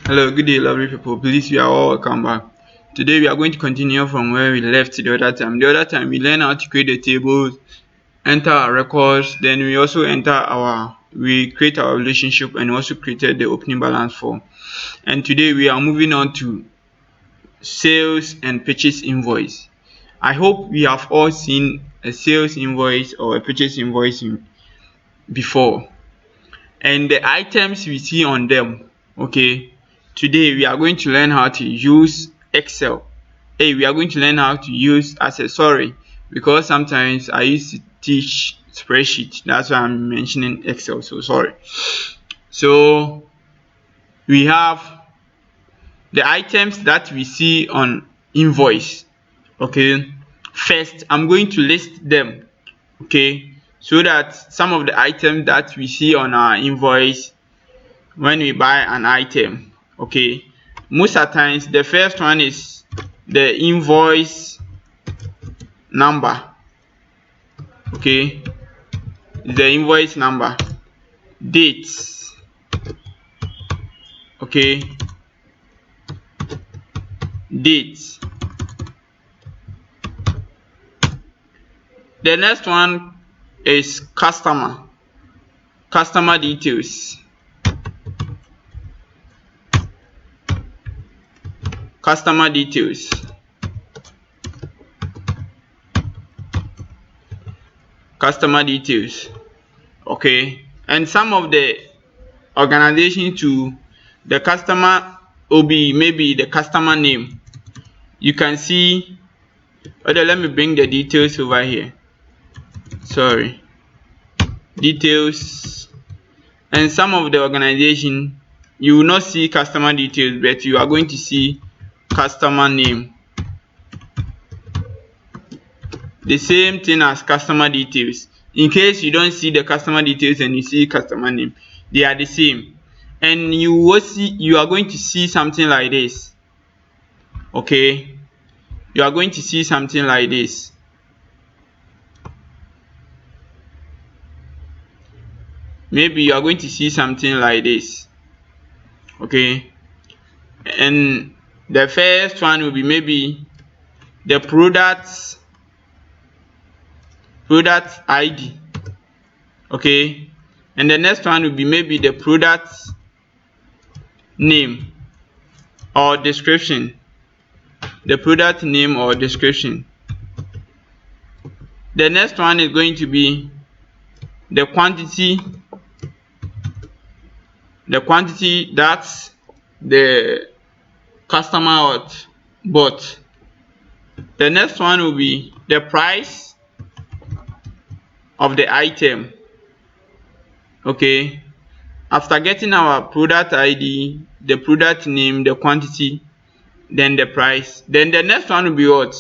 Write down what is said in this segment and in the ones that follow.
Hello, good day, lovely people. Please, you are all welcome back. Today, we are going to continue from where we left the other time. The other time, we learned how to create the tables, enter our records, then we create our relationship and also created the opening balance form. And today, we are moving on to sales and purchase invoice. I hope we have all seen a sales invoice or a purchase invoice before, and the items we see on them. Okay, today we are going to learn how to use Excel. We are going to learn how to use accessory, because sometimes I used to teach spreadsheet, that's why I'm mentioning Excel, so sorry. So we have the items that we see on invoice. Okay, first I'm going to list them, okay, so that some of the items that we see on our invoice when we buy an item, okay, most of the times the first one is the invoice number. Okay, the invoice number, dates, okay, dates. The next one is customer details, customer details. Customer details, okay, and some of the organization to the customer will be maybe the customer name. You can see, let me bring the details over here. Sorry, details. And some of the organization, you will not see customer details, but you are going to see customer name. The same thing as customer details. In case you don't see the customer details and you see customer name, they are the same. And you are going to see something like this. Okay, you are going to see something like this. Maybe you are going to see something like this. Okay, and the first one will be maybe the product ID. Okay, and the next one will be maybe the product name or description. The product name or description. The next one is going to be the quantity. The quantity that's the customer bought. The next one will be the price of the item. Okay, after getting our product ID, the product name, the quantity, then the price, then the next one will be what?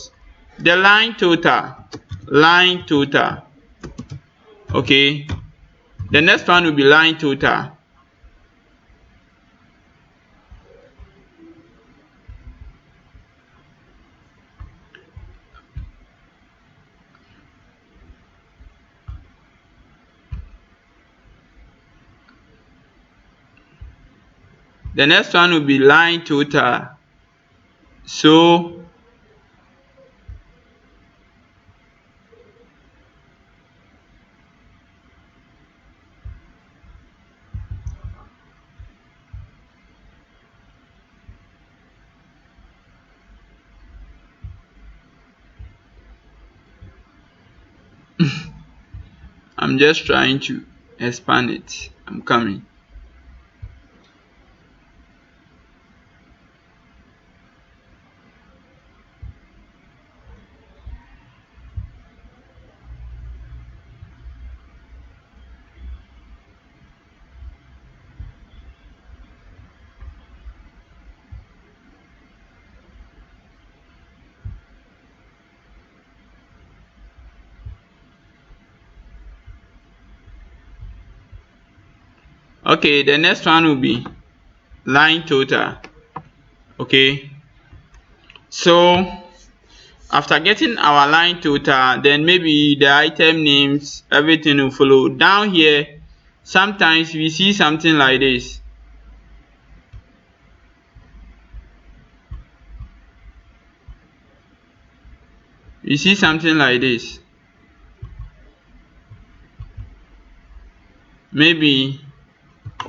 The line total. Okay, the next one will be line total. The next one will be line total. So I'm just trying to expand it. I'm coming. Okay, the next one will be line total. Okay, so after getting our line total, then maybe the item names, everything will follow. Down here, sometimes we see something like this. you see something like this. Maybe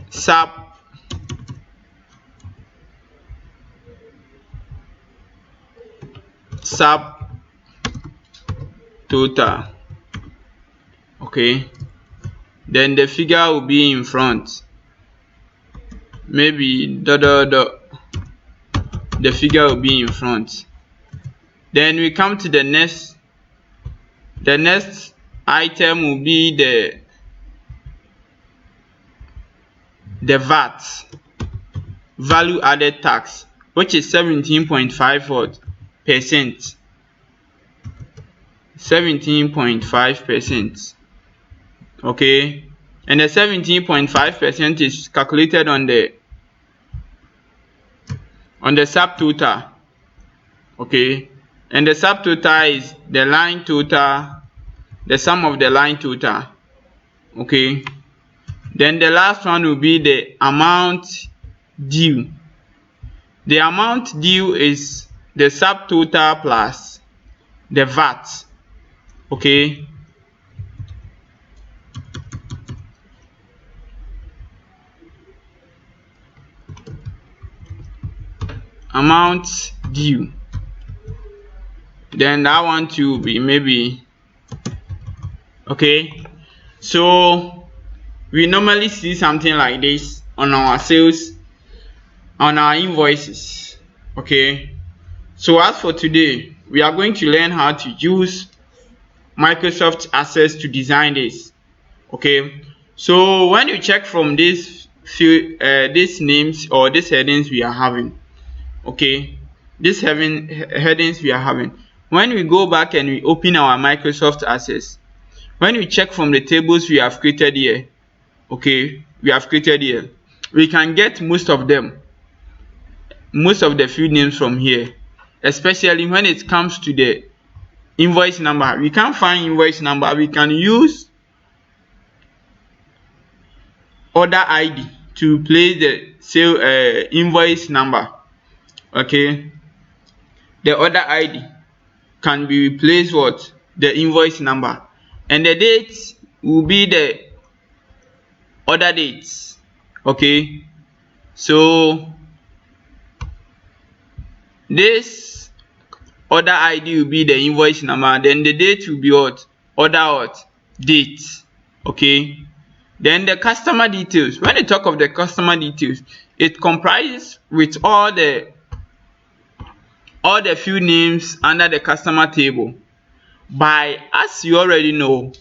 sub total. Okay, then the figure will be in front. Maybe the figure will be in front. Then we come to the next item will be the VAT, value added tax, which is 17.5%. 17.5%. Okay, and the 17.5% is calculated on the subtotal. Okay, and the subtotal is the line total, the sum of the line total. Okay, then the last one will be the amount due. The amount due is the subtotal plus the VAT. Okay, amount due, then that one too will be maybe. Okay, so we normally see something like this on our sales, on our invoices. Okay, so as for today, we are going to learn how to use Microsoft Access to design this. Okay, so when you check from these names or these headings we are having, okay, these headings we are having, when we go back and we open our Microsoft Access, when we check from the tables we have created here, okay, we can get most of the field names from here, especially when it comes to the invoice number. We can't find invoice number, we can use order ID to place the sale invoice number. Okay, the order ID can be replaced with the invoice number, and the date will be the order dates. Okay, so this order ID will be the invoice number, then the date will be what? Order date. Okay, then the customer details. When you talk of the customer details, it comprises with all the field names under the customer table. By, as you already know,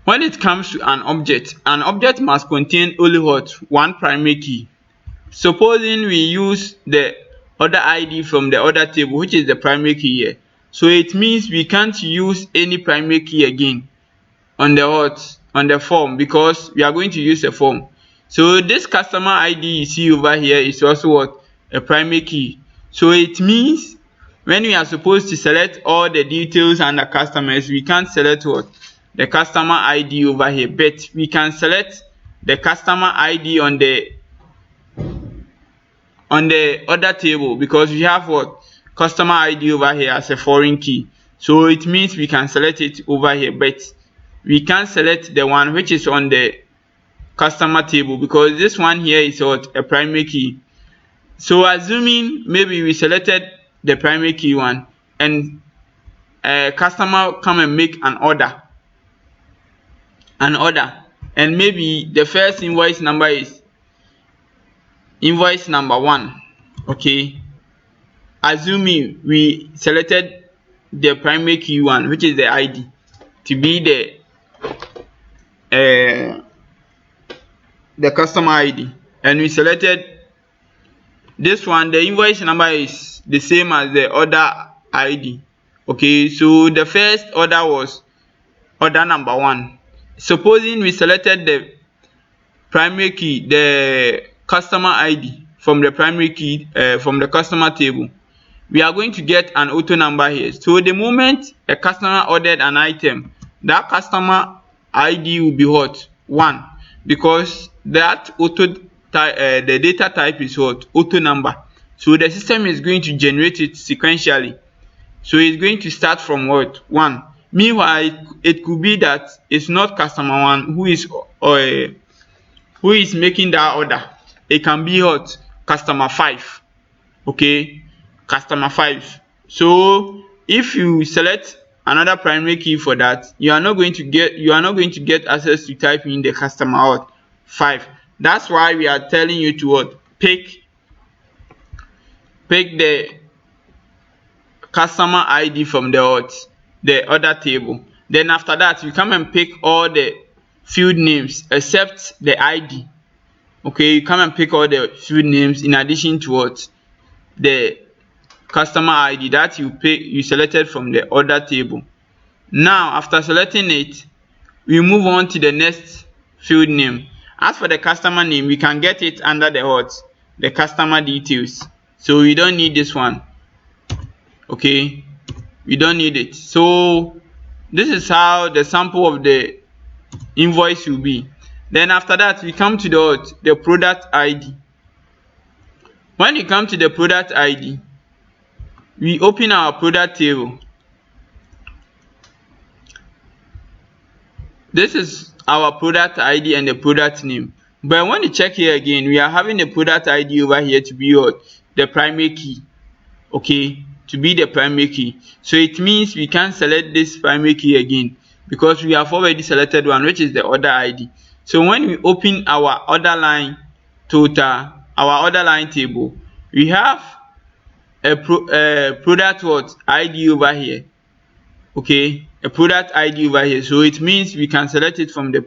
when it comes to an object must contain only what? One primary key. Supposing we use the order ID from the order table, which is the primary key here, so it means we can't use any primary key again on the form, because we are going to use a form. So this customer ID you see over here is also what? A primary key. So it means when we are supposed to select all the details under customers, we can't select what? The customer ID over here, but we can select the customer ID on the other table, because we have what? Customer ID over here as a foreign key. So it means we can select it over here, but we can't select the one which is on the customer table, because this one here is what? A primary key. So assuming maybe we selected the primary key one, and a customer come and make an order, and maybe the first invoice number is invoice number 1. Okay, assuming we selected the primary key one, which is the ID, to be the customer ID, and we selected this one, the invoice number is the same as the order ID. Okay, so the first order was order number 1. Supposing we selected the primary key, the customer ID from the primary key, from the customer table, we are going to get an auto number here. So the moment a customer ordered an item, that customer ID will be what? 1, because that the data type is what? Auto number. So the system is going to generate it sequentially. So it's going to start from what? 1. Meanwhile, it could be that it's not customer 1 who is making that order. It can be what? Customer 5. Okay, customer 5. So if you select another primary key for that, you are not going to get access to type in the customer 5. That's why we are telling you to what? Pick the customer ID from the other table. Then after that, you come and pick all the field names except the ID. Okay, you come and pick all the field names in addition to what? The customer ID that you selected from the other table. Now after selecting it, we move on to the next field name. As for the customer name, we can get it under the customer details. So we don't need this one. Okay, we don't need it. So this is how the sample of the invoice will be. Then after that, we come to the product ID. When you come to the product ID, we open our product table. This is our product ID and the product name. But when you check here again, we are having the product ID over here to be the primary key. Okay, to be the primary key. So it means we can't select this primary key again because we have already selected one, which is the order ID. So when we open our order line total, our order line table, we have a product ID over here. Okay, a product ID over here. So it means we can select it from the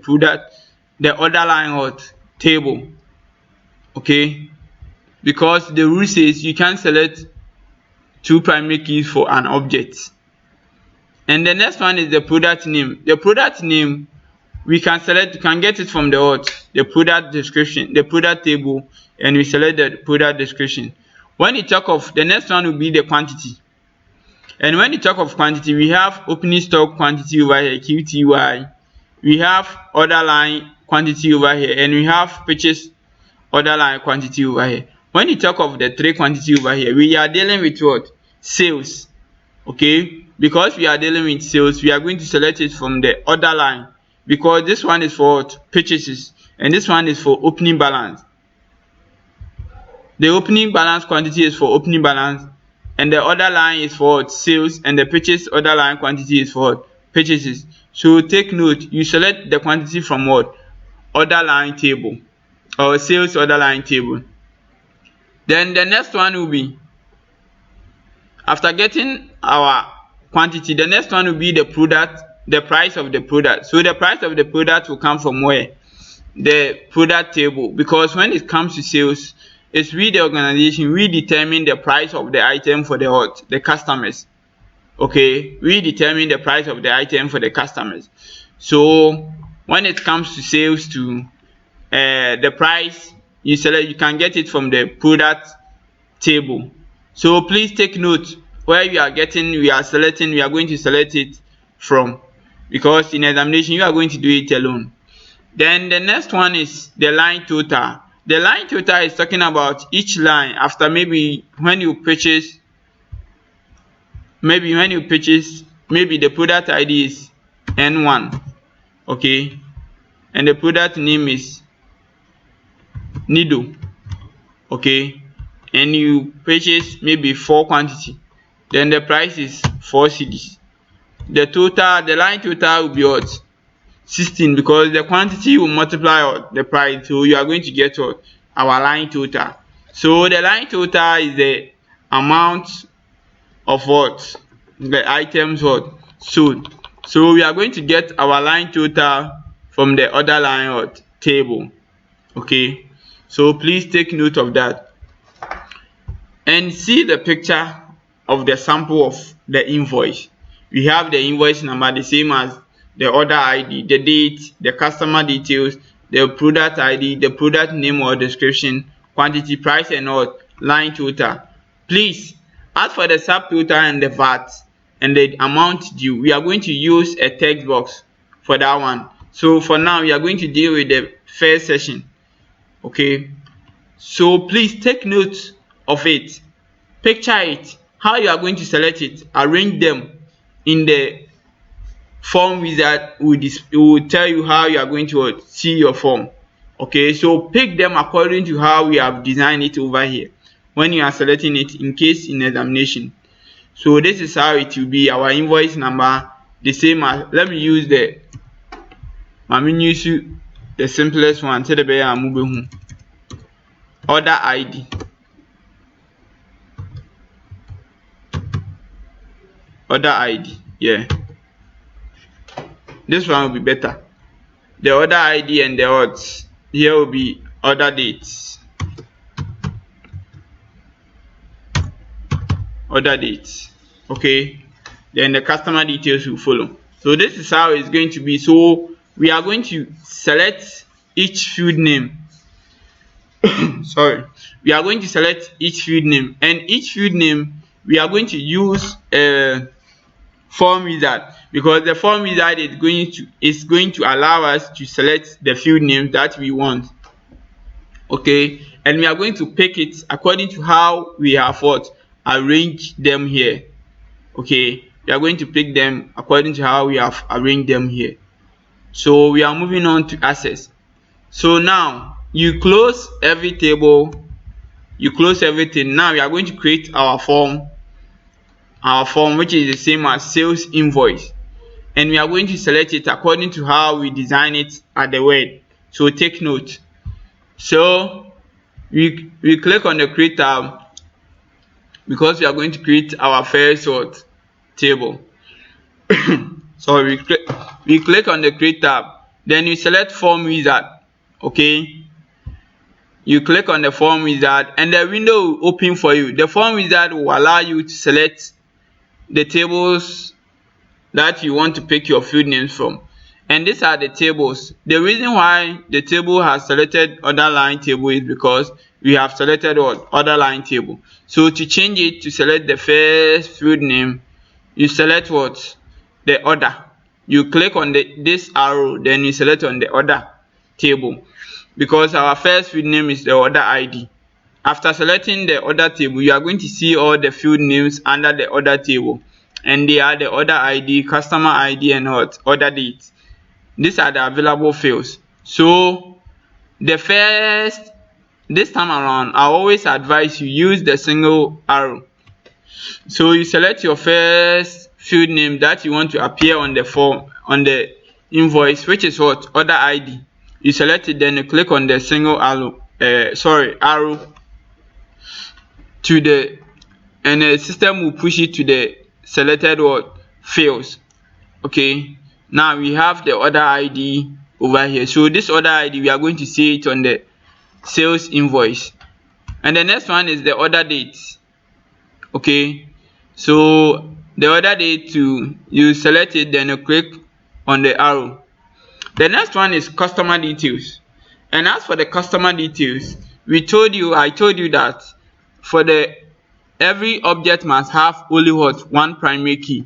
order line table. Okay, because the rule says you can select 2 primary keys for an object. And the next one is the product name. The product name we can get it from the product description, the product table, and we select the product description. When you talk of the next one will be the quantity. And when you talk of quantity, we have opening stock quantity over here, QTY. We have order line quantity over here, and we have purchase order line quantity over here. When you talk of the 3 quantity over here, we are dealing with what? Sales. Okay, because we are dealing with sales, we are going to select it from the order line because this one is for purchases and this one is for opening balance. The opening balance quantity is for opening balance, and the order line is for sales, and the purchase order line quantity is for purchases. So take note, you select the quantity from order line table or sales order line table. Then the next one will be, after getting our quantity, the next one will be the price of the product. So the price of the product will come from where? The product table, because when it comes to sales, it's we the organization, we determine the price of the item for the customers. Okay, we determine the price of the item for the customers. So when it comes to sales to the price, you can get it from the product table. So please take note where we are going to select it from, because in examination you are going to do it alone. Then the next one is the line total. The line total is talking about each line after maybe the product ID is N1, okay, and the product name is Nido, okay, and you purchase maybe 4 quantity, then the price is 4 cedis. The line total will be what? 16, because the quantity will multiply the price, so you are going to get our line total. So the line total is the amount of the items sold. So we are going to get our line total from the order line table. Okay, so please take note of that and see the picture of the sample of the invoice. We have the invoice number, the same as the order ID, the date, the customer details, the product ID, the product name or description, quantity, price, and line total. Please, as for the subtotal and the VAT and the amount due, we are going to use a text box for that one. So for now, we are going to deal with the first section. Okay, so please take note of it, picture it, how you are going to select it, arrange them in the form wizard. Will tell you how you are going to see your form. Okay, so pick them according to how we have designed it over here when you are selecting it in case in examination. So this is how it will be. Our invoice number, the same as, let me use the the simplest one, say the bear and order ID. Order ID, yeah. This one will be better. The order ID and the odds. Here will be order dates. Order dates. Okay. Then the customer details will follow. So this is how it's going to be. So we are going to select each field name. Sorry. We are going to select each field name, and each field name we are going to use a form wizard, because the form wizard is going to allow us to select the field name that we want. Okay, and we are going to pick it according to how we have arranged them here. Okay, we are going to pick them according to how we have arranged them here. So we are moving on to access. So now you close every table, you close everything. Now we are going to create our form which is the same as sales invoice, and we are going to select it according to how we design it at the word. So take note. So we click on the create tab because we are going to create our first table. So we click on the create tab, then you select form wizard. Okay, you click on the form wizard and the window will open for you. The form wizard will allow you to select the tables that you want to pick your field names from, and these are the tables. The reason why the table has selected order line table is because we have selected order line table. So to change it, to select the first field name, you select the order. You click on this arrow, then you select on the order table, because our first field name is the order ID. After selecting the order table, you are going to see all the field names under the order table, and they are the order ID, customer ID, and order date. These are the available fields. So this time around, I always advise you use the single arrow. So you select your first field name that you want to appear on the form, on the invoice, which is order ID. You select it, then you click on the single arrow to and the system will push it to the selected fields. Okay, now we have the order ID over here. So this order ID, we are going to see it on the sales invoice, and the next one is the order date. Okay, so the order date, you select it, then you click on the arrow. The next one is customer details, and as for the customer details, I told you that for every object must have only one primary key.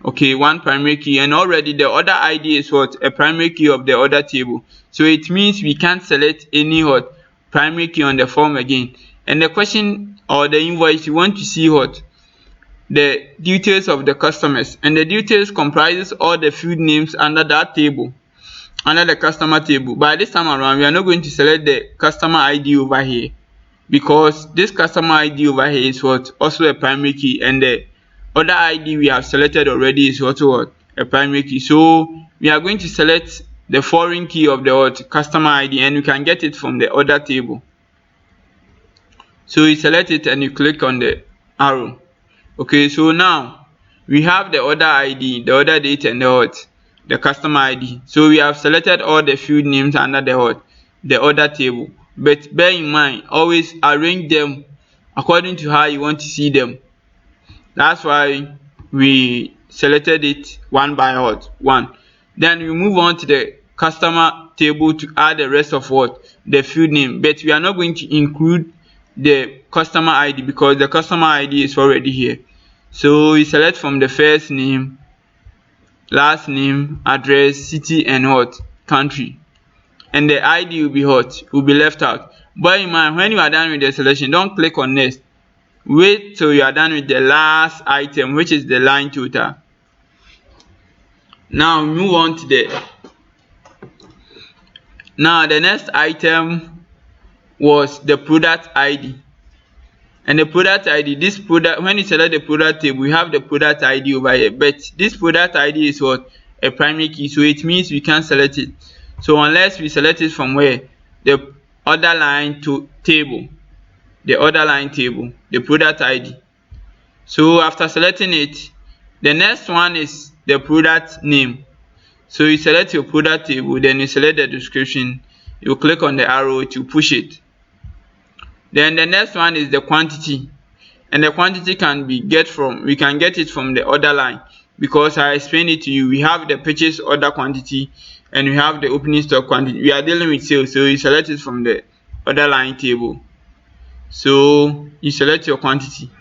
Okay, one primary key, and already the order ID is a primary key of the order table. So it means we can't select any primary key on the form again. And the question or the invoice, you want to see the details of the customers, and the details comprises all the field names under that table, under the customer table. But this time around, we are not going to select the customer ID over here, because this customer ID over here is also a primary key, and the order ID we have selected already is also a primary key. So we are going to select the foreign key of the customer ID, and you can get it from the order table. So you select it and you click on the arrow. Okay, so now we have the order ID, the order date, and the customer ID. So we have selected all the field names under the order table. But bear in mind, always arrange them according to how you want to see them. That's why we selected it one by one. Then we move on to the customer table to add the rest of the field name. But we are not going to include the customer ID because the customer ID is already here. So we select from the first name, last name, address, city, and country. And the ID will be left out. But in mind, when you are done with the selection, don't click on next. Wait till you are done with the last item, which is the line total. Now move on to the next item was the product ID. And the product ID, this product, when you select the product table, we have the product ID over here, but this product ID is what? A primary key, so it means we can't select it. So unless we select it from where? The other line to table, the other line table, the product ID. So after selecting it, the next one is the product name. So you select your product table, then you select the description, you click on the arrow to push it. Then the next one is the quantity, and the quantity we can get it from the order line, because I explained it to you. We have the purchase order quantity and we have the opening stock quantity. We are dealing with sales, so you select it from the order line table. So you select your quantity.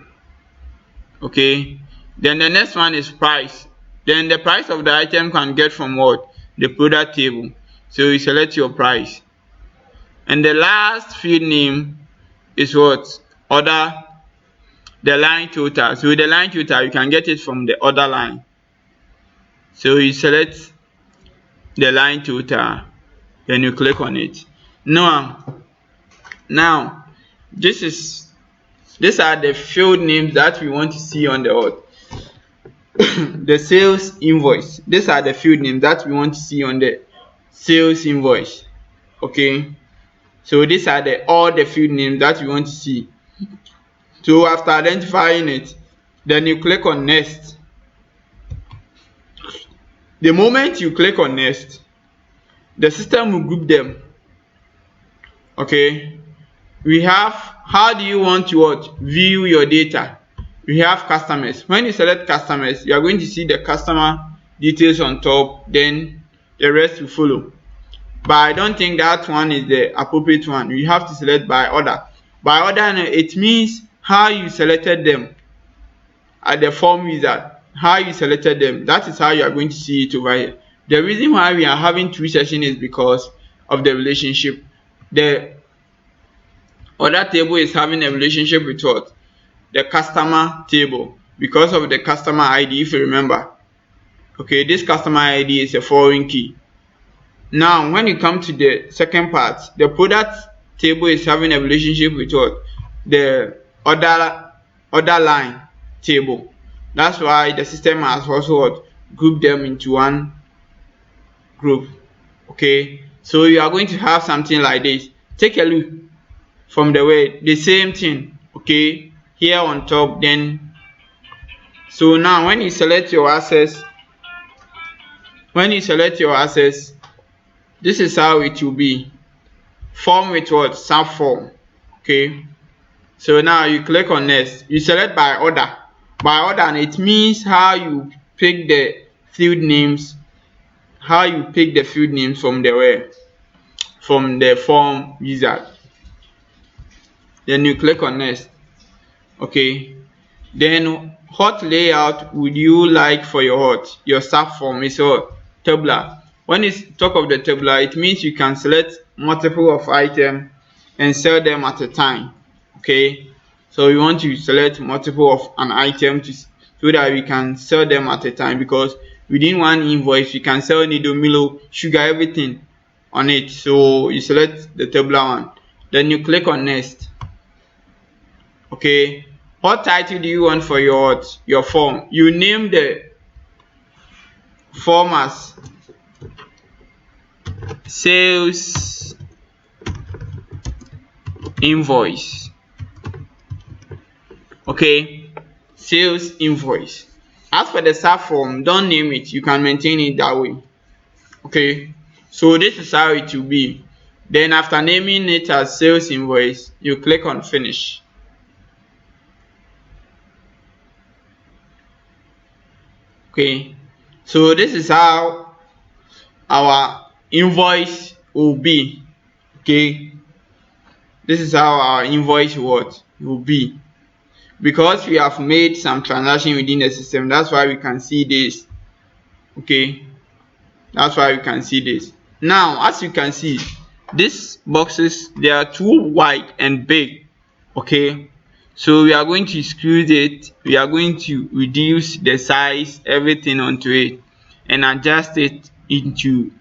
Okay, then the next one is price. Then the price of the item can get from what? The product table. So you select your price. And the last field name is what? Order, the line total. So the line total, you can get it from the order line. So you select the line total, then you click on it. Now these are the field names that we want to see on the the sales invoice. These are the field names that we want to see on the sales invoice. Okay, so these are all the field names that we want to see. So after identifying it, then you click on next. The moment you click on next, the system will group them. Okay, we have, how do you want to view your data? We have customers. When you select customers, you are going to see the customer details on top, then the rest will follow. But I don't think that one is the appropriate one. You have to select by order. By order, it means how you selected them at the form wizard, how you selected them. That is how you are going to see it over here. The reason why we are having two sessions is because of the relationship. The order table is having a relationship with what? The customer table, because of the customer ID, if you remember. Okay, this customer ID is a foreign key. Now when you come to the second part, the product table is having a relationship with what? The order line table. That's why the system has also grouped them into one group. Okay, so you are going to have something like this. Take a look from the way, the same thing. Okay, here on top. Then so now when you select your access, this is how it will be. Form with what? Subform. Okay, so now you click on next. You select by order. By order, and it means how you pick the field names, from the form wizard. Then you click on next. Okay, then what layout would you like for your subform? Is tabular. When you talk of the tabular, it means you can select multiple of items and sell them at a time. Okay, so we want to select multiple of an item so that we can sell them at a time, because within one invoice we can sell needle, Milo, sugar, everything on it. So you select the tabular one, then you click on next. Okay, what title do you want for your form? You name the form as sales invoice. Okay, sales invoice. As for the subform, don't name it, you can maintain it that way. Okay, so this is how it will be. Then after naming it as sales invoice, you click on finish. Okay, so this is how our invoice will be. Okay, this is how our invoice will be, because we have made some transaction within the system. That's why we can see this. Okay, that's why we can see this. Now as you can see, these boxes, they are too wide and big. Okay, So we are going to squeeze it, we are going to reduce the size, everything onto it, and adjust it into.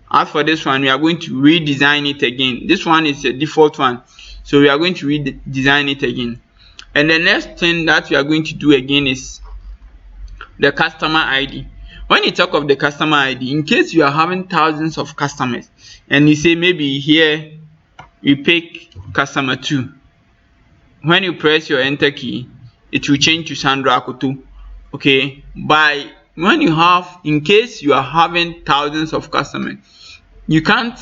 As for this one, we are going to redesign it again. This one is a default one, so we are going to redesign it again. And the next thing that we are going to do again is the customer ID. When you talk of the customer ID, in case you are having thousands of customers and you say maybe here you pick customer 2, when you press your enter key, it will change to Sandra Akoto. Okay, by when you have, in case you are having thousands of customers, you can't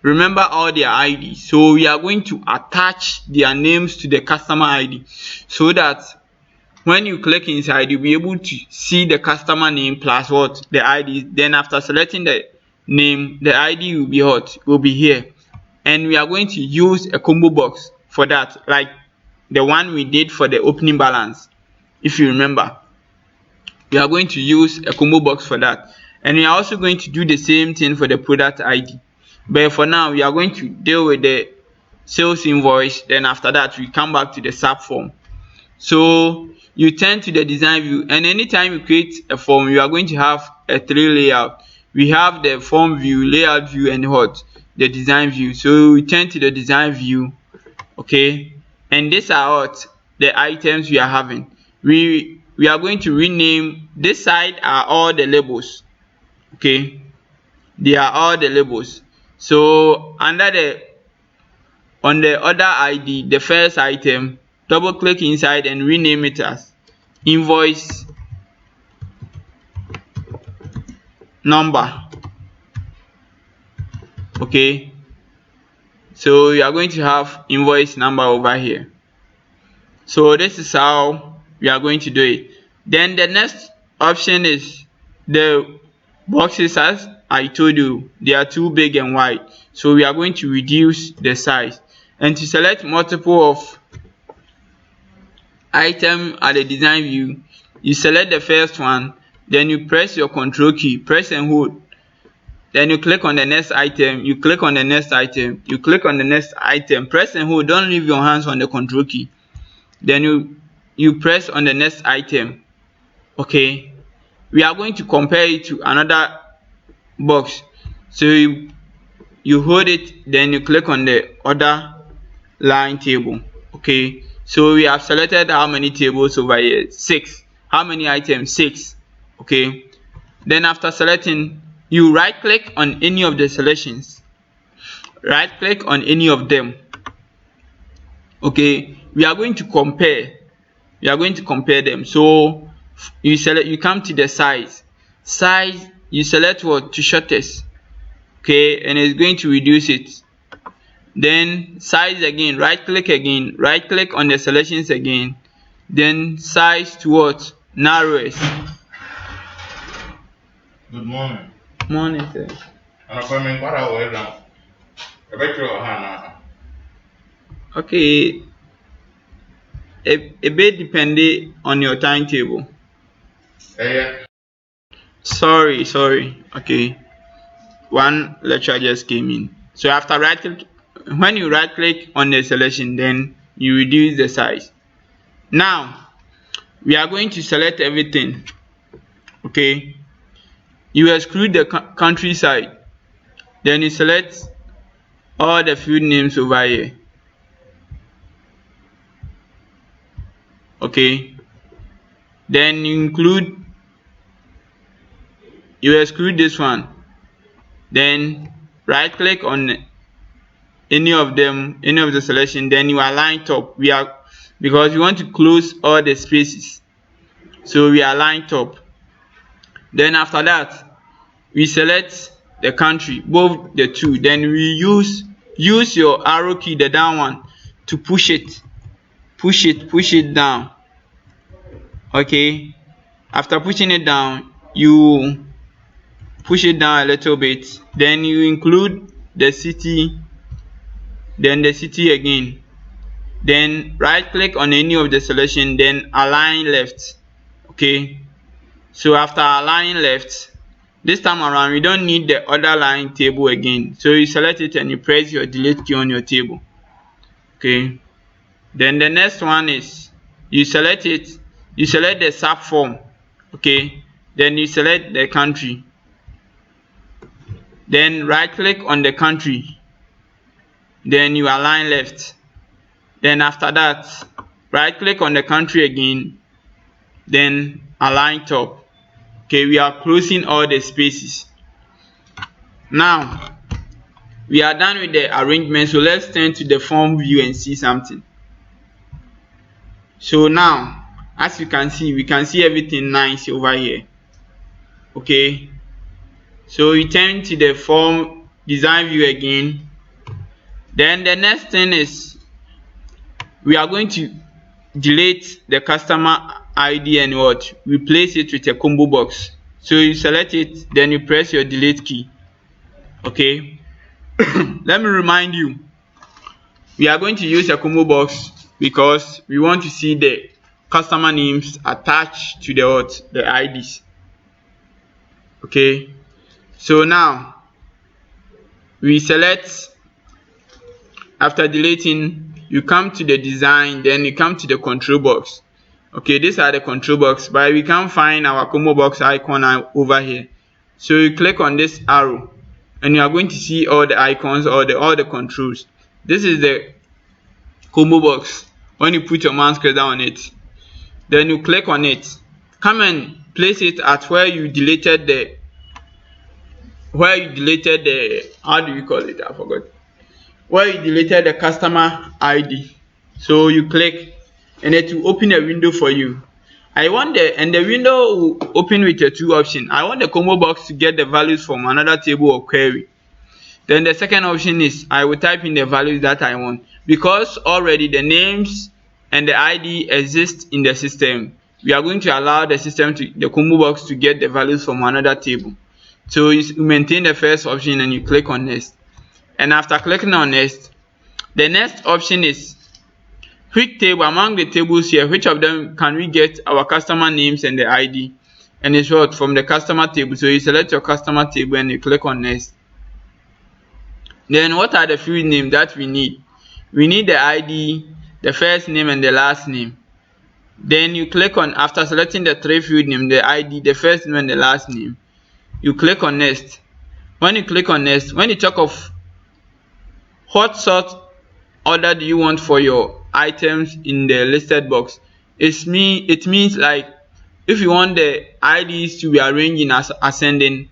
remember all their IDs, so we are going to attach their names to the customer ID, so that when you click inside, you'll be able to see the customer name plus what the ID. Then after selecting the name, the ID will be what will be here, and we are going to use a combo box for that, like the one we did for the opening balance. If you remember, we are going to use a combo box for that, and we are also going to do the same thing for the product ID. But for now, we are going to deal with the sales invoice. Then after that, we come back to the Subform. So you turn to the design view, and anytime you create a form, you are going to have a 3 layout. We have the form view, layout view, and what the design view. So we turn to the design view, okay, and these are what the items we are having. We are going to rename this side, are all the labels, okay, they are all the labels. So under the on the other ID, the first item, double click inside and rename it as invoice number. Okay, so you are going to have invoice number over here. So this is how we are going to do it. Then the next option is the boxes. As I told you, they are too big and wide, so we are going to reduce the size. And to select multiple of item at the design view, you select the first one, then you press your control key, press and hold, then you click on the next item, you click on the next item, you click on the next item, press and hold, don't leave your hands on the control key, then you press on the next item. Okay, we are going to compare it to another box, so you hold it, then you click on the other line table. Okay, so we have selected how many tables over here? 6. How many items? 6. Okay, then after selecting, you right click on any of the selections, right click on any of them. Okay, we are going to compare them. So you come to the size, you select what to shortest, okay, and it's going to reduce it. Then size again, right click on the selections again, then size to what narrowest. Good morning. Morning, sir. An appointment what I will now. A better Hannah. Okay, a bit depending on your timetable. Sorry. Okay, one lecture just came in. So after right click, when you right click on the selection, then you reduce the size. Now we are going to select everything. Okay, you exclude the country side, then you select all the field names over here. Okay, then you exclude this one, then right click on any of the selection, then you align top. Because we want to close all the spaces, so we align top. Then after that, we select the country, both the two, then we use your arrow key, the down one, to push it down. Okay, after pushing it down, you push it down a little bit, then you include the city, then the city again, then right click on any of the selection, then align left. Okay, so after aligning left, this time around we don't need the other line table again, so you select it and you press your delete key on your table. Okay, Then the next one is you select it, you select the subform, okay, then you select the country, then right click on the country, then you align left. Then after that, right click on the country again, then align top. Okay, we are closing all the spaces. Now we are done with the arrangement, so let's turn to the form view and see something. So now, as you can see, we can see everything nice over here. Okay, so we turn to the form design view again. Then the next thing is we are going to delete the customer ID and what, replace it with a combo box. So you select it, then you press your delete key. Okay, let me remind you, we are going to use a combo box because we want to see the customer names attached to the what, the IDs. Okay, so now we select, after deleting, you come to the design, then you come to the control box. Okay, these are the control box, but we can't find our combo box icon over here. So you click on this arrow and you are going to see all the icons or all the controls. This is the combo box. When you put your mouse cursor on it, then you click on it, come and place it at where you deleted the how do you call it, I forgot, where you deleted the customer ID. So you click and it will open a window for you. The window will open with a two option. I want the combo box to get the values from another table or query. Then the second option is I will type in the values that I want. Because already the names and the ID exist in the system, we are going to allow the combo box to get the values from another table. So you maintain the first option and you click on next. And after clicking on next, the next option is which table among the tables here, which of them can we get our customer names and the ID? And it's what, from the customer table. So you select your customer table and you click on next. Then what are the field names that we need? We need the ID, the first name and the last name. Then you click on, after selecting the three field names, the ID, the first name and the last name, you click on next. When you click on next, when you talk of what sort order do you want for your items in the listed box, it means like if you want the IDs to be arranged in ascending,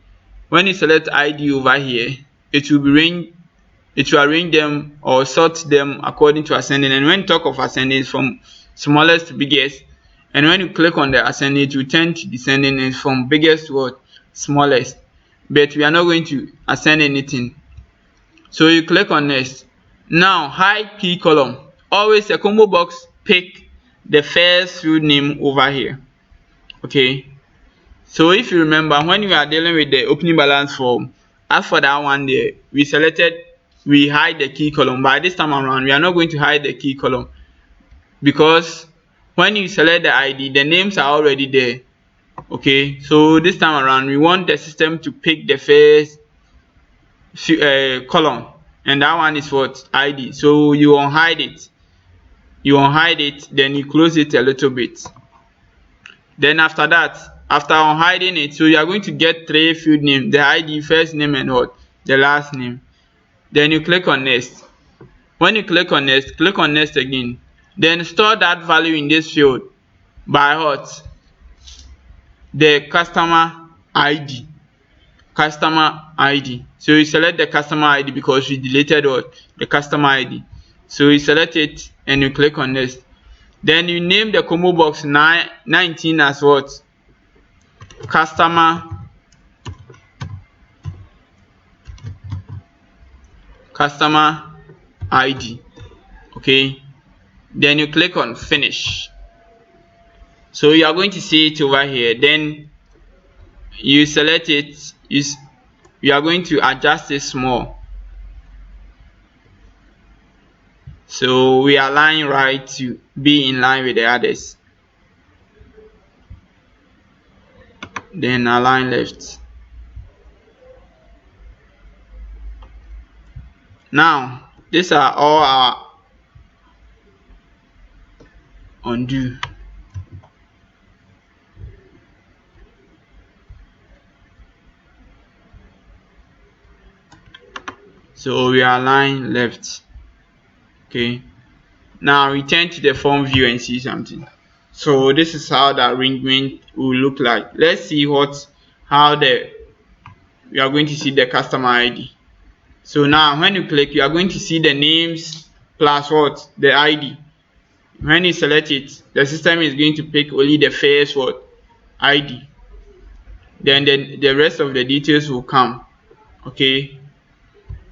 when you select ID over here, it will arrange them or sort them according to ascending. And when you talk of ascending, it's from smallest to biggest, and when you click on the ascending, it will turn to descending, and from biggest to what, smallest. But we are not going to ascend anything, so you click on next. Now hide key column. Always a combo box pick the first field name over here. Okay, so if you remember, when we are dealing with the opening balance form, as for that one there, we hide the key column. But this time around, we are not going to hide the key column because when you select the ID, the names are already there. Okay, so this time around, we want the system to pick the first column, and that one is what, ID. So you unhide it, then you close it a little bit. Then after that, after unhiding it, so you are going to get three field names, the ID, first name and what, the last name. Then you click on next. When you click on next again, then store that value in this field by what, the customer ID. So you select the customer ID because we deleted what, the customer ID. So you select it and you click on next. Then you name the combo box 19 as what, customer ID. Okay, then you click on finish. So you are going to see it over here. Then you select it, you are going to adjust it small, so we align right to be in line with the others. Then align left. Now these are all our undo. So we align left. Okay, now return to the form view and see something. So this is how the arrangement will look like. Let's see how we are going to see the customer ID. So now when you click, you are going to see the names plus the ID. When you select it, the system is going to pick only the first ID. Then the rest of the details will come. Okay,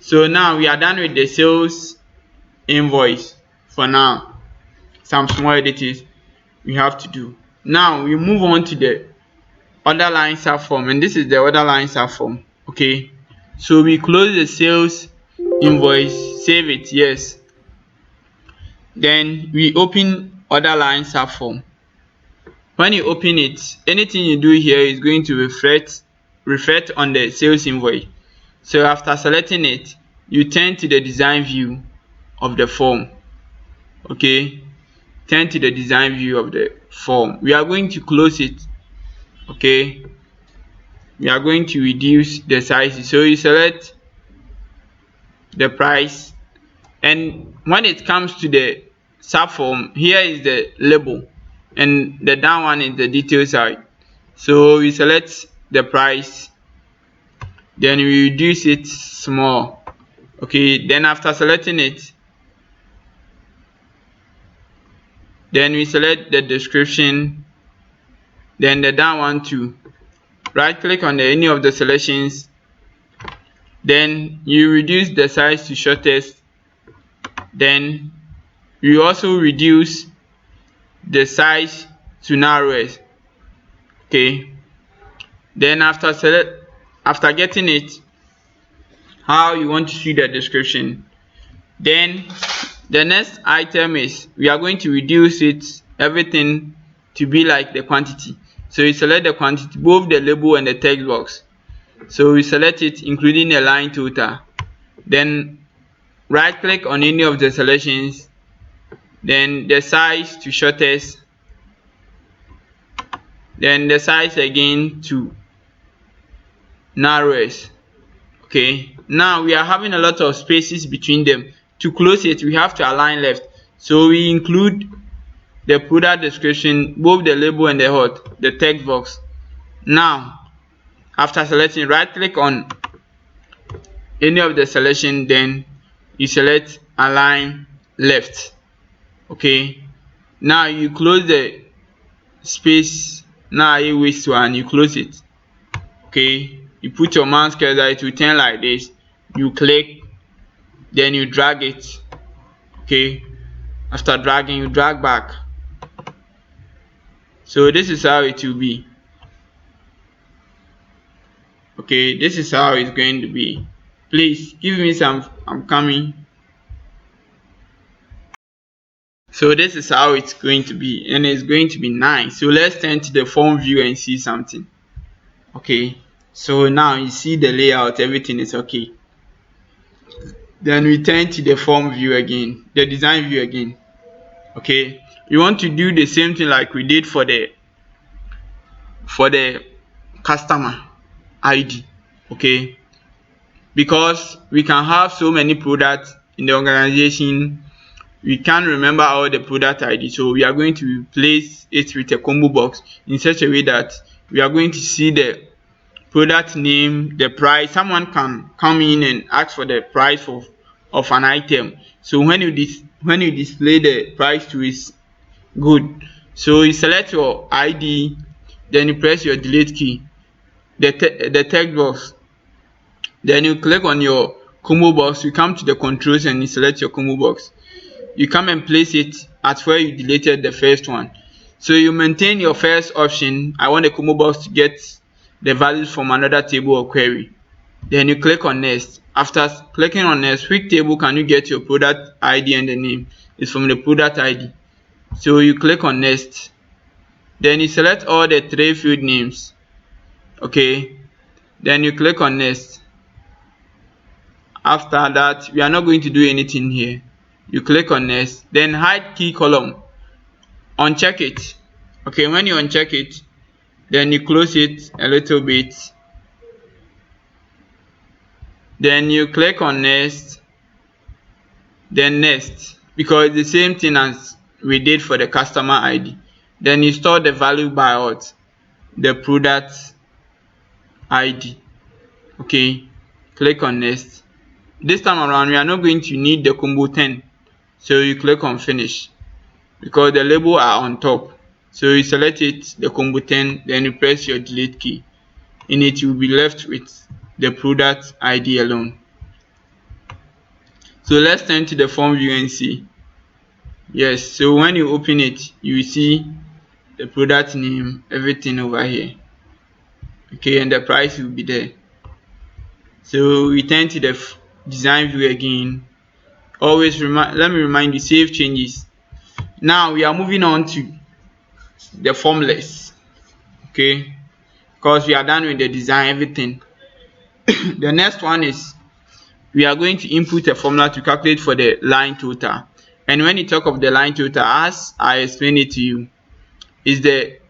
so now we are done with the sales invoice for now. Some small edits we have to do. Now we move on to the other line subform, and this is the other line subform. Okay, so we close the sales invoice, save it, yes. Then we open other line subform. When you open it, anything you do here is going to reflect on the sales invoice. So after selecting it, you turn to the design view of the form. Okay, turn to the design view of the form. We are going to close it. Okay, we are going to reduce the size. So you select the price, and when it comes to the subform, here is the label and the down one is the detail side. So we select the price, then we reduce it small. Okay, then after selecting it, then we select the description, then the down one too. Right click on any of the selections, then you reduce the size to shortest, then you also reduce the size to narrowest. Okay, then after getting it, how you want to see the description, then the next item is we are going to reduce everything to be like the quantity. So you select the quantity, both the label and the text box. So we select it including the line total, then right click on any of the selections, then the size to shortest, then the size again to narrowest. Okay, now we are having a lot of spaces between them. To close it, we have to align left. So we include the product description, both the label and the text box. Now after selecting, right click on any of the selection, then you select align left. Okay, now you close the space. Now you waste one, you close it. Okay, you put your mouse cursor, it will turn like this. You click, then you drag it. Okay, after dragging, you drag back. So this is how it will be. Okay, this is how it's going to be. Please give me some, I'm coming. So this is how it's going to be, and it's going to be nice. So let's turn to the form view and see something. Okay, so now you see the layout, everything is okay. Then we turn to the form view again, the design view again. Okay, we want to do the same thing like we did for the customer ID. Okay, because we can have so many products in the organization, we can't remember all the product ID. So we are going to replace it with a combo box in such a way that we are going to see the product name, the price. Someone can come in and ask for the price of an item. So when you display the price to is good. So you select your ID, then you press your delete key, the text box, then you click on your combo box. You come to the controls and you select your combo box. You come and place it at where you deleted the first one. So you maintain your first option. I want the combo box to get the values from another table or query. Then you click on next. After clicking on next, which table can you get your product ID and the name? It's from the product ID. So you click on next. Then you select all the 3 field names. Okay, then you click on next. After that, we are not going to do anything here. You click on next, then hide key column uncheck it. Okay, when you uncheck it, then you close it a little bit, then you click on next, then next, because it's the same thing as we did for the customer ID. Then you store the value by what? The product ID. Okay, click on next. This time around we are not going to need the combo 10, so you click on finish because the label are on top. So you select it, the combo 10, then you press your delete key, and it will be left with the product ID alone. So let's turn to the form view and see. Yes, so when you open it, you will see the product name, everything over here. Okay, and the price will be there. So we turn to the design view again. Always let me remind you, save changes. Now we are moving on to the formless. Okay, because we are done with the design, everything. The next one is we are going to input a formula to calculate for the line total. And when you talk of the line total, as I explained it to you, is the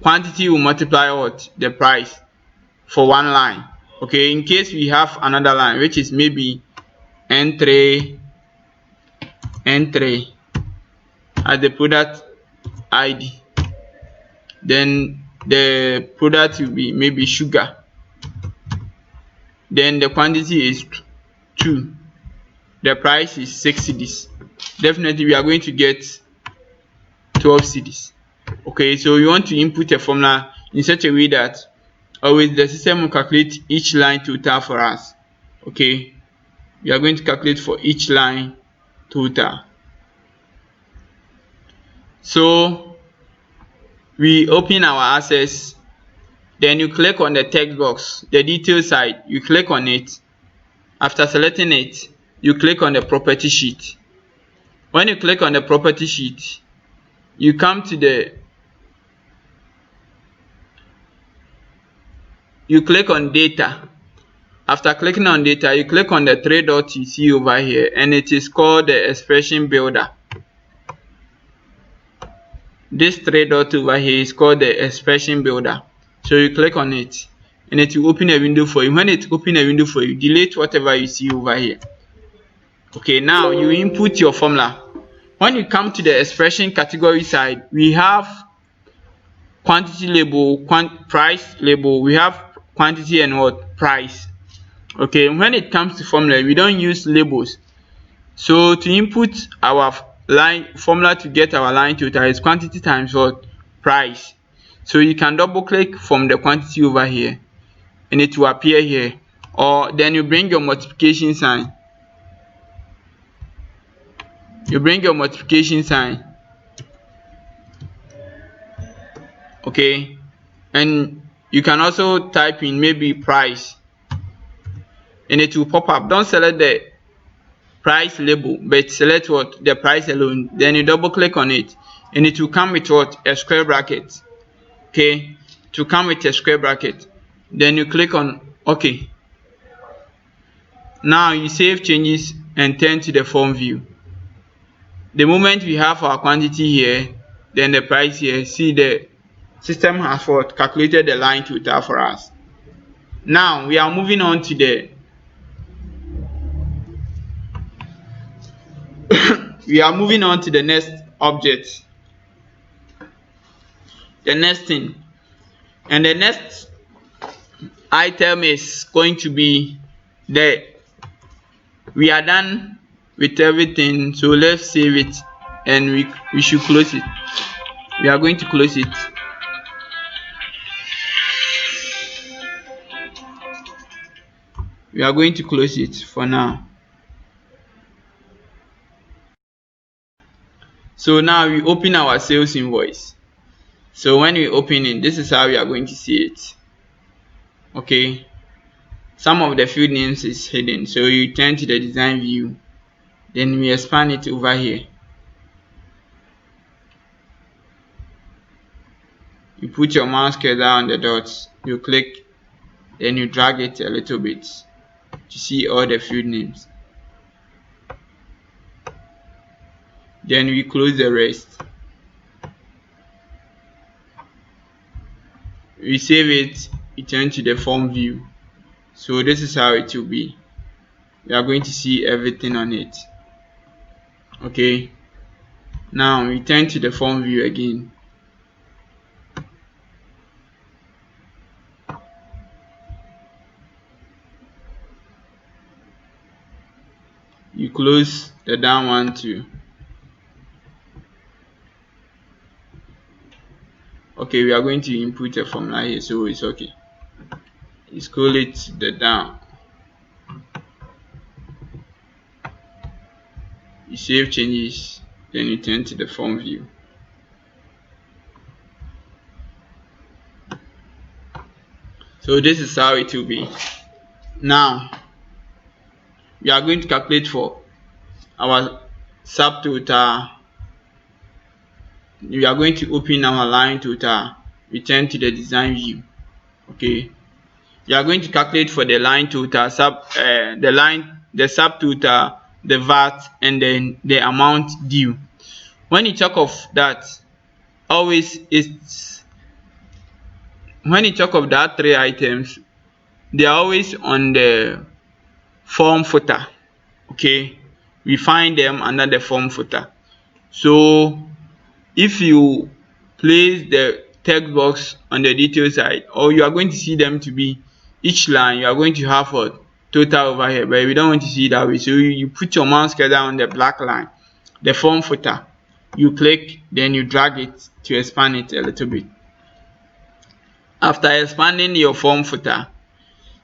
quantity will multiply what? The price for one line. Okay, in case we have another line which is maybe N3 as the product ID, then the product will be maybe sugar, then the quantity is 2, the price is 6 cedis. Definitely we are going to get 12 cedis. Okay, so we want to input a formula in such a way that always the system will calculate each line total for us. Okay, we are going to calculate for each line total. So we open our access, then you click on the text box, the detail side, you click on it. After selecting it, you click on the property sheet. When you click on the property sheet, you come to you click on data. After clicking on data, you click on the 3 dots you see over here, and it is called the expression builder. This 3 dot over here is called the expression builder. So you click on it and it will open a window for you. When it opens a window for you, delete whatever you see over here. Okay, now you input your formula. When you come to the expression category side, we have quantity label, price label, we have quantity and what? Price. Okay, when it comes to formula, we don't use labels. So to input our line formula to get our line total is quantity times what? Price. So you can double click from the quantity over here and it will appear here, or then you bring your multiplication sign. Okay, and you can also type in maybe price and it will pop up. Don't select the price label, but select what? The price alone. Then you double click on it and it will come with what? A square bracket. Okay, to come with a square bracket. Then you click on OK. Now you save changes and turn to the form view. The moment we have our quantity here, then the price here, see the system has what? Calculated the line total for us. Now we are moving on to the next object, the next thing, and the next item is going to be there. We are done with everything, so let's save it and we should close it. We are going to close it. We are going to close it for now. So now we open our sales invoice. So when we open it, this is how we are going to see it. Okay, some of the field names is hidden, so you turn to the design view, then we expand it over here. You put your mouse cursor on the dots, you click, then you drag it a little bit to see all the field names. Then we close the rest. we save it, return to the form view. So this is how it will be. You are going to see everything on it. Okay, now return to the form view again. You close the down one too. Okay, we are going to input a formula here, so it's okay. You scroll it to the down. You save changes, then you turn to the form view. So this is how it will be. Now we are going to calculate for our subtotal. We are going to open our line total, return to the design view. Okay, we are going to calculate for the line total, the subtotal, the VAT, and then the amount due. When you talk of that, when you talk of that three items, they are always on the form footer. Okay, we find them under the form footer. So if you place the text box on the detail side, or you are going to see them to be each line, you are going to have a total over here, but we don't want to see it that way. So you put your mouse cursor on the black line, the form footer, you click, then you drag it to expand it a little bit. After expanding your form footer,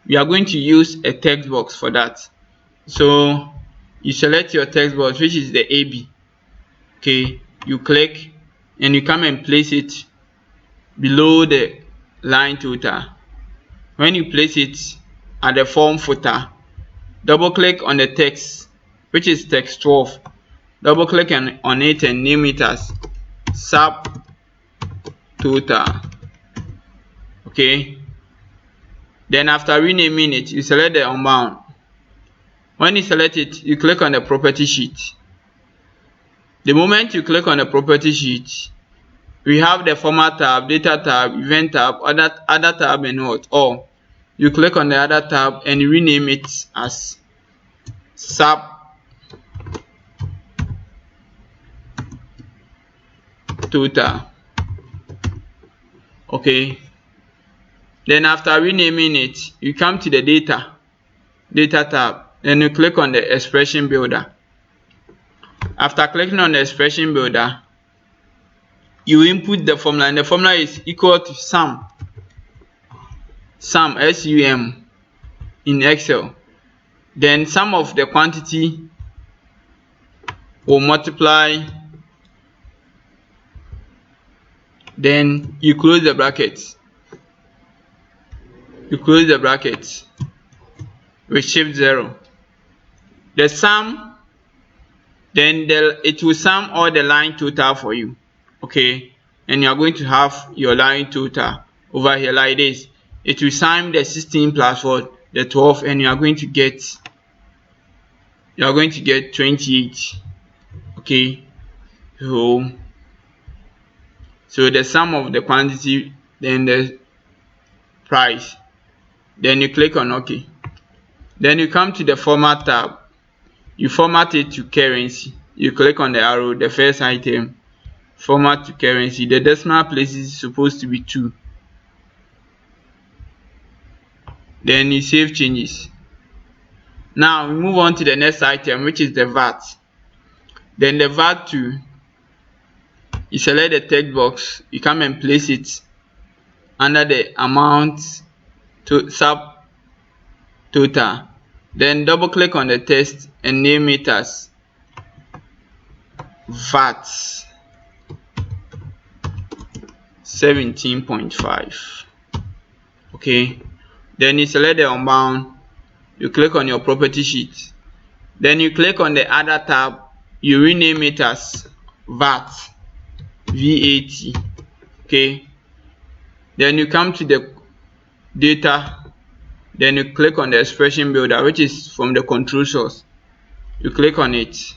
we are going to use a text box for that. So you select your text box, which is the AB. Okay, you click and you come and place it below the line total. When you place it at the form footer, double click on the text, which is text 12. Double click on it and name it as subtotal. Okay, then after renaming it, you select the unbound. When you select it, you click on the property sheet. The moment you click on the property sheet, we have the format tab, data tab, event tab, other tab, and what all. You click on the other tab and rename it as subtotal. Okay, then after renaming it, you come to the data tab, then you click on the expression builder. After clicking on the expression builder, you input the formula, and the formula is equal to sum SUM in Excel. Then sum of the quantity will multiply, then you close the brackets. With shift 0. The sum, then it will sum all the line total for you. Okay, and you are going to have your line total over here like this. It will sum the 16 plus what, the 12, and you are going to get 28. Okay, so the sum of the quantity, then the price, then you click on OK. Then you come to the format tab, you format it to currency. You click on the arrow, the first item, format to currency. The decimal place is supposed to be 2. Then you save changes. Now we move on to the next item, which is the VAT. Then the VAT 2, you select the text box, you come and place it under the amount to subtotal. Then double click on the text and name it as VAT 17.5. Okay, then you select the unbound, you click on your property sheet, then you click on the other tab, you rename it as VAT. Okay, then you come to the data, then you click on the expression builder, which is from the control source. You click on it,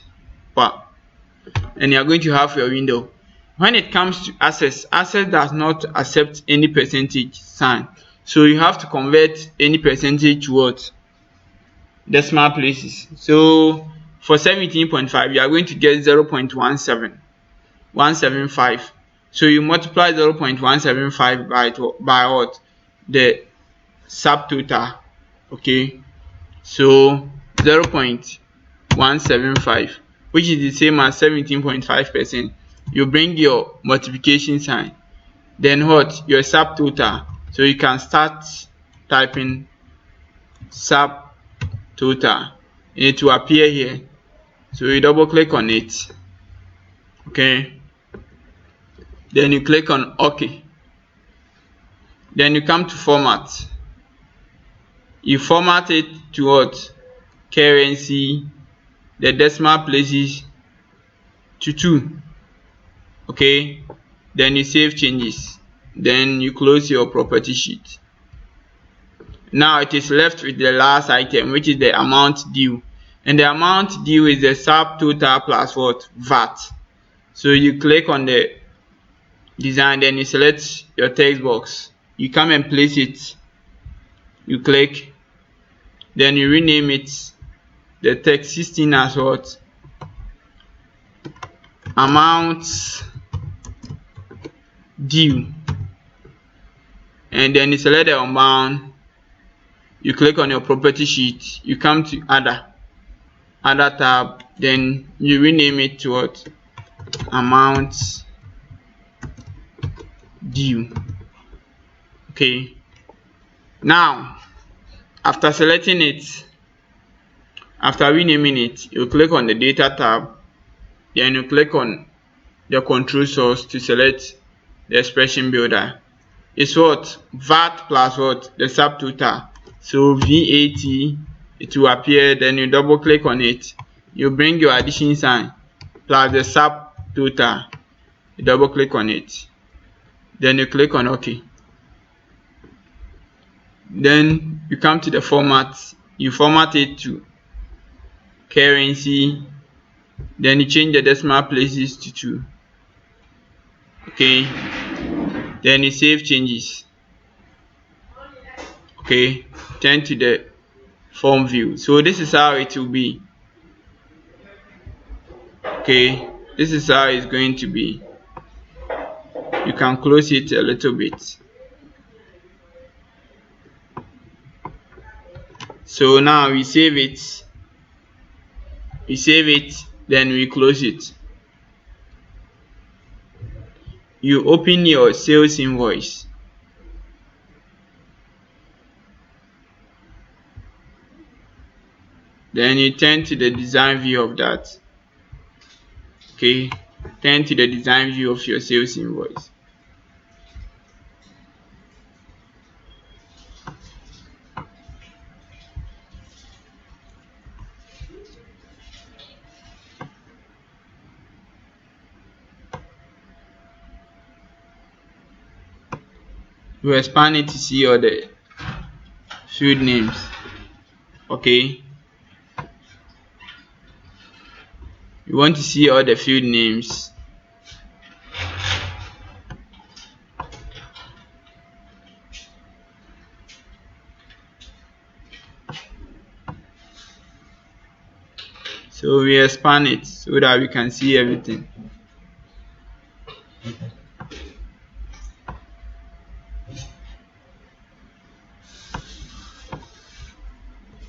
and you are going to have your window. When it comes to access does not accept any percentage sign, so you have to convert any percentage to what? Decimal places. So for 17.5 you are going to get 0.17175. So you multiply 0.175 by what? The subtotal. Okay, so 0.175, which is the same as 17.5%. You bring your multiplication sign, then what? Your subtotal. So you can start typing subtotal. It will appear here. So you double click on it. Okay. Then you click on OK. Then you come to format. You format it to what? Currency, the decimal places to 2. Okay. Then you save changes. Then you close your property sheet. Now it is left with the last item, which is the amount due. And the amount due is the subtotal plus what? VAT. So you click on the design, then you select your text box. You come and place it. You click. Then you rename it, the text 16, as what? Amount due. And then you select the amount. You click on your property sheet. You come to other tab. Then you rename it to what? Amount due. Okay. Now, after selecting it, after renaming it, you click on the data tab. Then you click on the control source to select the expression builder. It's what? VAT plus what? The subtotal. So VAT, it will appear. Then you double click on it. You bring your addition sign plus the subtotal. You double click on it. Then you click on OK. Then you come to the format. You format it to currency. Then you change the decimal places to 2. Okay. Then you save changes. Okay. Turn to the form view. So this is how it will be. Okay. This is how it's going to be. You can close it a little bit. So now we save it. Then we close it. You open your sales invoice. Then you turn to the design view of that. Okay, turn to the design view of your sales invoice. You expand it to see all the field names. Okay, you want to see all the field names. So we expand it so that we can see everything.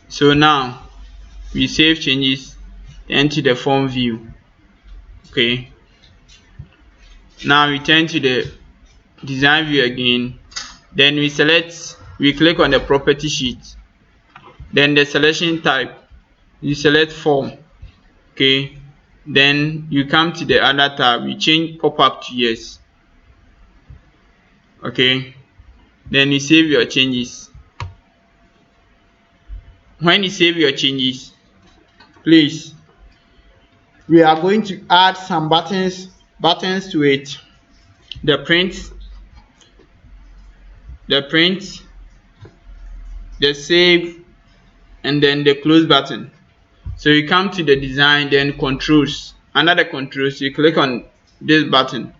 So now we save changes, enter the form view. Okay, now we turn to the design view again. Then we click on the property sheet. Then the selection type, you select form. Okay, then you come to the other tab, you change pop-up to yes. Okay, then you save your changes. When you save your changes, please, we are going to add some buttons to it. The print, the save, and then the close button. So you come to the design, then controls. Under the controls, you click on this button.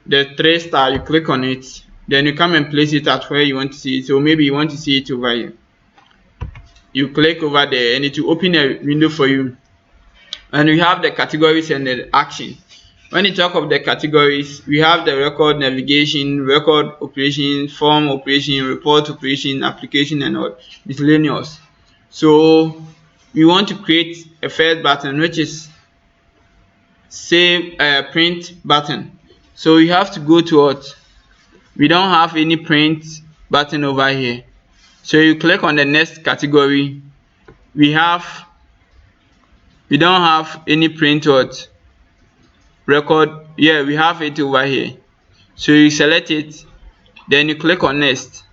the 3 star, you click on it, then you come and place it at where you want to see it. So maybe you want to see it over here, you click over there and it will open a window for you. And we have the categories and the action. When you talk of the categories, we have the record navigation, record operation, form operation, report operation, application, and all miscellaneous. So we want to create a first button, which is save print button. So you have to go to what? We don't have any print button over here. So you click on the next category. We don't have any print what? Record. Yeah, we have it over here. So you select it, then you click on next.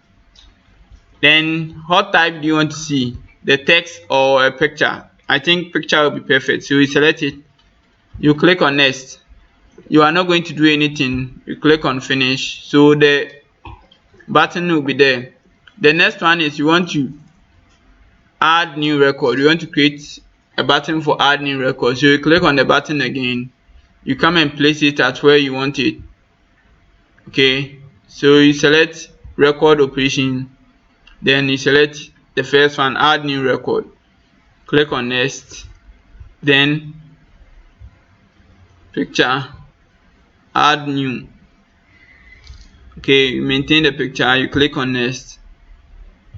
Then what type do you want to see? The text or a picture? I think picture will be perfect. So you select it, you click on next. You are not going to do anything. You click on finish. So the button will be there. The next one is you want to add new record. You want to create a button for add new record. So you click on the button again. You come and place it at where you want it. Okay, so you select record operation, then you select the first one, add new record. Click on next, then picture, add new. Okay, you maintain the picture, you click on next,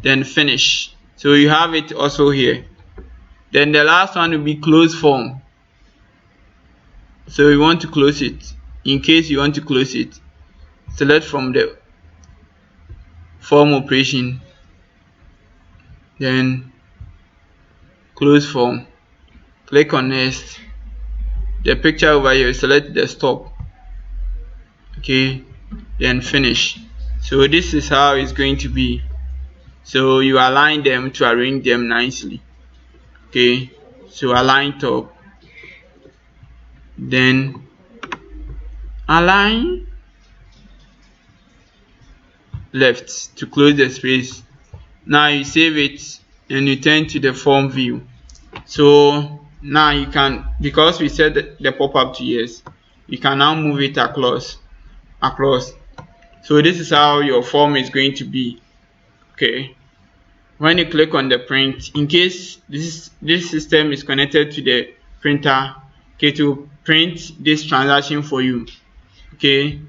then finish. So you have it also here. Then the last one will be close form. So you want to close it. In case you want to close it, select from the form operation, then close form, click on next. The picture over here, select the stop. Okay, then finish. So this is how it's going to be. So you align them to arrange them nicely. Okay, so align top, then align left to close the space. Now you save it and you turn to the form view. So now you can, because we set the pop-up to yes, you can now move it across. So this is how your form is going to be. Okay, when you click on the print, in case this system is connected to the printer, okay, to print this transaction for you. Okay,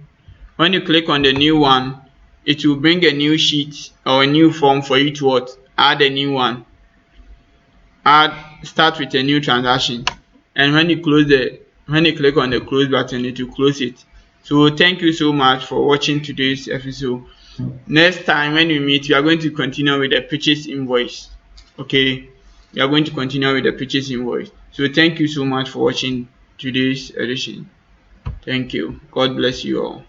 when you click on the new one, it will bring a new sheet or a new form for you to what? Add a new one. Start with a new transaction, and when you click on the close button, it will close it. So thank you so much for watching today's episode. Next time when we meet, we are going to continue with the purchase invoice. Okay, we are going to continue with the purchase invoice. So thank you so much for watching today's edition. Thank you. God bless you all.